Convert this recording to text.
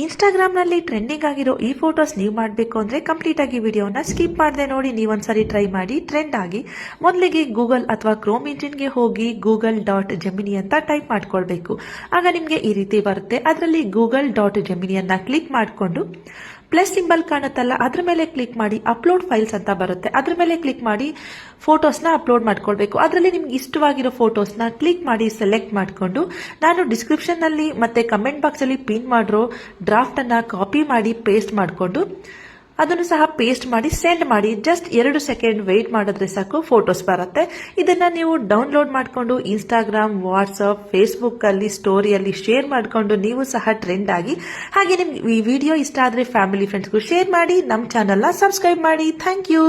ಇನ್ಸ್ಟಾಗ್ರಾಮ್ನಲ್ಲಿ trending ಆಗಿರೋ ಈ photos ನೀವು ಮಾಡಬೇಕು ಅಂದರೆ ಕಂಪ್ಲೀಟ್ ಆಗಿ ವಿಡಿಯೋನ ಸ್ಕಿಪ್ ಮಾಡದೆ ನೋಡಿ. ನೀವೊಂದ್ಸರಿ ಟ್ರೈ ಮಾಡಿ. ಟ್ರೆಂಡ್ ಆಗಿ ಮೊದಲಿಗೆ ಗೂಗಲ್ ಅಥವಾ ಕ್ರೋಮ್ ಇಂಜಿನ್ಗೆ ಹೋಗಿ google.gemini ಅಂತ ಟೈಪ್ ಮಾಡ್ಕೊಳ್ಬೇಕು. ಆಗ ನಿಮಗೆ ಈ ರೀತಿ ಬರುತ್ತೆ. ಅದರಲ್ಲಿ google.gemini ಕ್ಲಿಕ್ ಮಾಡಿಕೊಂಡು ಪ್ಲಸ್ ಸಿಂಬಲ್ ಕಾಣುತ್ತಲ್ಲ, ಅದ್ರ ಮೇಲೆ ಕ್ಲಿಕ್ ಮಾಡಿ ಅಪ್ಲೋಡ್ ಫೈಲ್ಸ್ ಅಂತ ಬರುತ್ತೆ. ಅದ್ರ ಮೇಲೆ ಕ್ಲಿಕ್ ಮಾಡಿ ಫೋಟೋಸ್ನ ಅಪ್ಲೋಡ್ ಮಾಡ್ಕೊಳ್ಬೇಕು. ಅದರಲ್ಲಿ ನಿಮ್ಗೆ ಇಷ್ಟವಾಗಿರೋ ಫೋಟೋಸ್ನ ಕ್ಲಿಕ್ ಮಾಡಿ ಸೆಲೆಕ್ಟ್ ಮಾಡಿಕೊಂಡು ನಾನು ಡಿಸ್ಕ್ರಿಪ್ಷನ್ನಲ್ಲಿ ಮತ್ತು ಕಮೆಂಟ್ ಬಾಕ್ಸಲ್ಲಿ ಪಿನ್ ಮಾಡಿರೋ ಡ್ರಾಫ್ಟನ್ನು ಕಾಪಿ ಮಾಡಿ ಪೇಸ್ಟ್ ಮಾಡಿಕೊಂಡು ಅದನ್ನು ಸಹ ಪೇಸ್ಟ್ ಮಾಡಿ ಸೆಂಡ್ ಮಾಡಿ. ಜಸ್ಟ್ 2 ಸೆಕೆಂಡ್ ವೆಯ್ಟ್ ಮಾಡಿದ್ರೆ ಸಾಕು, ಫೋಟೋಸ್ ಬರುತ್ತೆ. ಇದನ್ನು ನೀವು ಡೌನ್ಲೋಡ್ ಮಾಡಿಕೊಂಡು ಇನ್ಸ್ಟಾಗ್ರಾಮ್, ವಾಟ್ಸಪ್, ಫೇಸ್ಬುಕ್ಕಲ್ಲಿ ಸ್ಟೋರಿಯಲ್ಲಿ ಶೇರ್ ಮಾಡಿಕೊಂಡು ನೀವು ಸಹ ಟ್ರೆಂಡ್ ಆಗಿ. ಹಾಗೆ ನಿಮ್ಗೆ ಈ ವಿಡಿಯೋ ಇಷ್ಟ ಆದರೆ ಫ್ಯಾಮಿಲಿ ಫ್ರೆಂಡ್ಸ್ಗೂ ಶೇರ್ ಮಾಡಿ. ನಮ್ಮ ಚಾನಲ್ನ ಸಬ್ಸ್ಕ್ರೈಬ್ ಮಾಡಿ. Thank you.